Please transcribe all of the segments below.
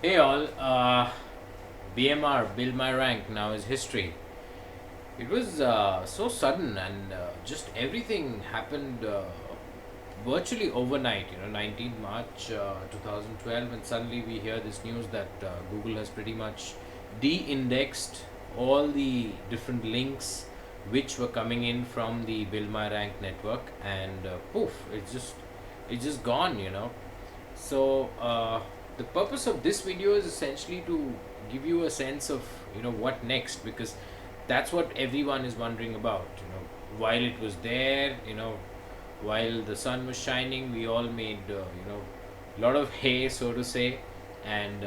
Hey all, BMR, Build My Rank now is history. It was so sudden and just everything happened virtually overnight, 19th March 2012, and suddenly we hear this news that Google has pretty much de-indexed all the different links which were coming in from the Build My Rank network, and poof, it's just gone. So the purpose of this video is essentially to give you a sense of what next, because that's what everyone is wondering about. While it was there, while the sun was shining, we all made a lot of hay, so to say, and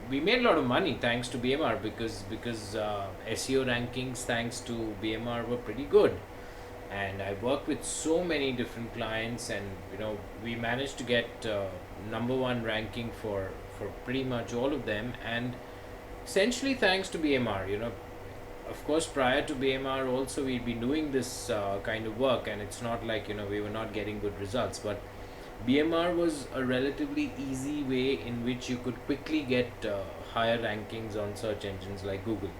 we made a lot of money thanks to BMR, because SEO rankings thanks to BMR were pretty good, and I worked with so many different clients, and we managed to get number one ranking for pretty much all of them, and essentially thanks to BMR. Of course, prior to BMR also we'd been doing this kind of work, and it's not like we were not getting good results, but BMR was a relatively easy way in which you could quickly get higher rankings on search engines like Google.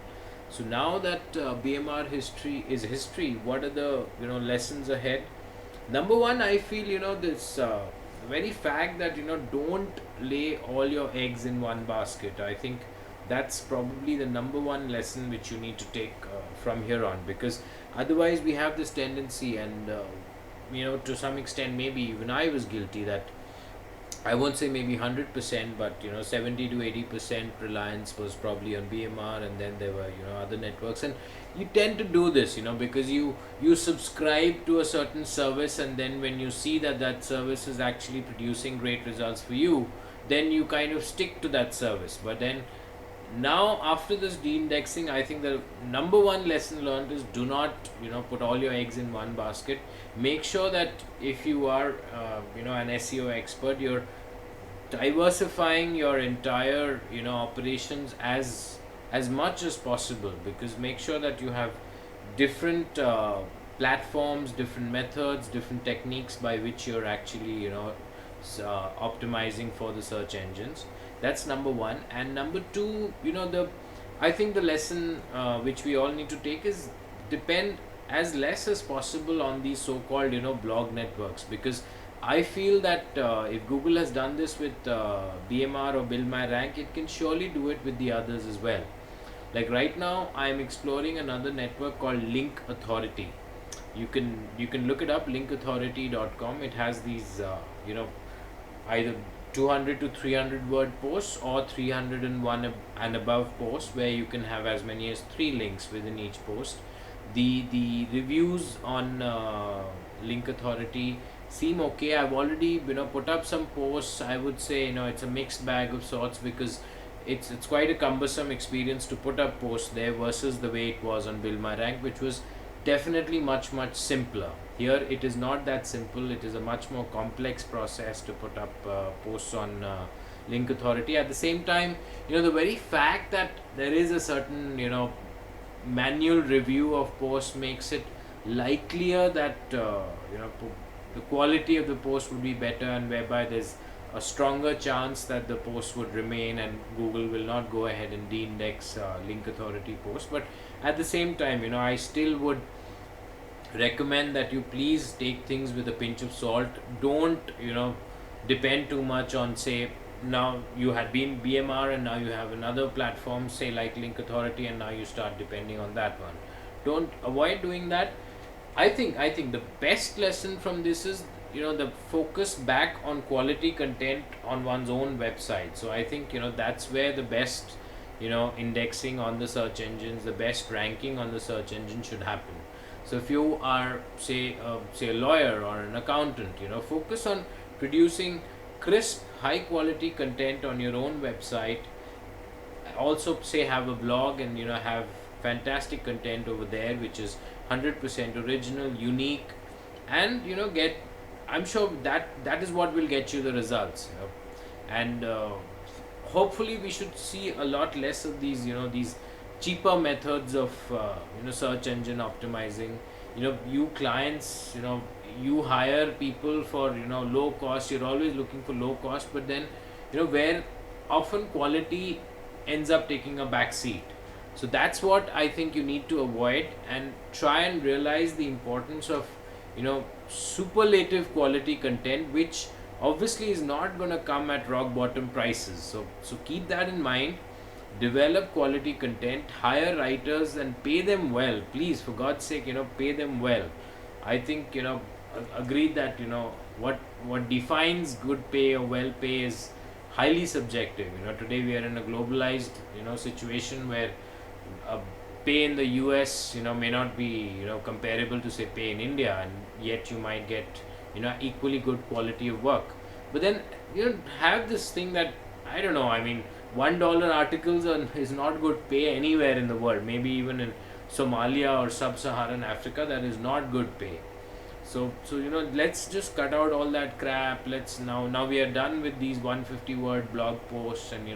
So now that BMR history is history, what are the lessons ahead? Number one, I feel this very fact that don't lay all your eggs in one basket. I think that's probably the number one lesson which you need to take from here on, because otherwise we have this tendency, and to some extent maybe even I was guilty, that I won't say maybe 100%, but 70 to 80% reliance was probably on BMR, and then there were other networks, and you tend to do this because you subscribe to a certain service, and then when you see that that service is actually producing great results for you, then you kind of stick to that service. But then now after this de-indexing, I think the number one lesson learned is, do not put all your eggs in one basket. Make sure that if you are an SEO expert, you're diversifying your entire operations as much as possible, because make sure that you have different platforms, different methods, different techniques by which you're actually optimizing for the search engines. That's number one. And number two, the I think the lesson which we all need to take is, depend as less as possible on these so-called blog networks, because I feel that if Google has done this with BMR or Build My Rank, it can surely do it with the others as well. Like right now, I am exploring another network called Link Authority. You can look it up, linkauthority.com. It has these either 200 to 300 word posts, or 301 and above posts, where you can have as many as 3 links within each post. The reviews on Link Authority seem okay. I've already put up some posts. I would say it's a mixed bag of sorts, because it's quite a cumbersome experience to put up posts there versus the way it was on Build My Rank, which was definitely much simpler. Here it is not that simple. It is a much more complex process to put up posts on Link Authority. At the same time, the very fact that there is a certain manual review of posts makes it likelier that the quality of the post would be better, and whereby there's a stronger chance that the post would remain, and Google will not go ahead and de-index Link Authority posts. But at the same time, I still would recommend that you please take things with a pinch of salt. Don't depend too much on, say, now you had been BMR and now you have another platform, say like Link Authority, and now you start depending on that one. Don't avoid doing that. I think the best lesson from this is the focus back on quality content on one's own website. So I think that's where the best indexing on the search engines, the best ranking on the search engine should happen. So if you are, say a lawyer or an accountant, focus on producing crisp, high quality content on your own website. Also, say, have a blog, and have fantastic content over there, which is 100% original, unique, and get. I'm sure that is what will get you the results. And hopefully we should see a lot less of these cheaper methods of search engine optimizing. You clients, you hire people for low cost. You're always looking for low cost, but then where often quality ends up taking a back seat. So that's what I think you need to avoid, and try and realize the importance of, superlative quality content, which obviously is not going to come at rock bottom prices. So keep that in mind. Develop quality content, hire writers and pay them well, please, for God's sake, pay them well. I think, agreed that, what defines good pay or well pay is highly subjective. Today we are in a globalized, situation where pay in the US, may not be, comparable to say pay in India, and yet you might get, equally good quality of work. But then, have this thing that, I don't know, I mean, $1 articles is not good pay anywhere in the world. Maybe even in Somalia or sub-Saharan Africa, that is not good pay. So let's just cut out all that crap. Let's now we are done with these 150 word blog posts, and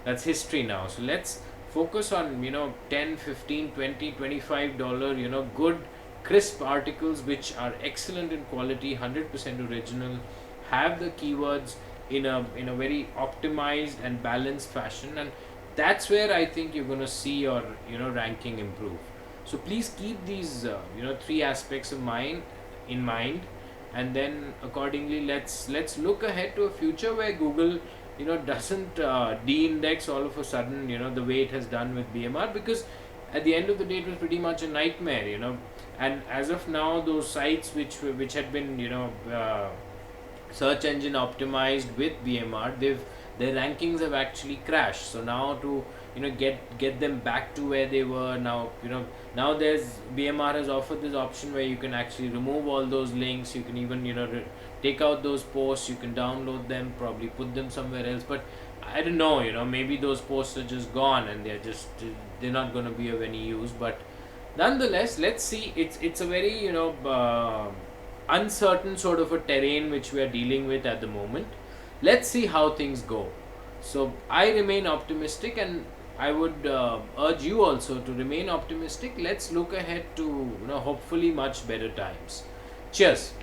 that's history now. So let's focus on 10, 15, 20, $25 good crisp articles which are excellent in quality, 100% original, have the keywords in a very optimized and balanced fashion, and that's where I think you're going to see your ranking improve. So please keep these three aspects of mind in mind, and then accordingly let's look ahead to a future where Google doesn't de-index all of a sudden, the way it has done with BMR, because at the end of the day it was pretty much a nightmare, and as of now those sites which had been search engine optimized with BMR, their rankings have actually crashed. So now to get them back to where they were now, now there's BMR has offered this option where you can actually remove all those links. You can even take out those posts. You can download them, probably put them somewhere else. But I don't know, maybe those posts are just gone and they're not going to be of any use. But nonetheless, let's see. It's a very uncertain sort of a terrain which we are dealing with at the moment. Let's see how things go. So I remain optimistic, and I would urge you also to remain optimistic. Let's look ahead to hopefully much better times. Cheers.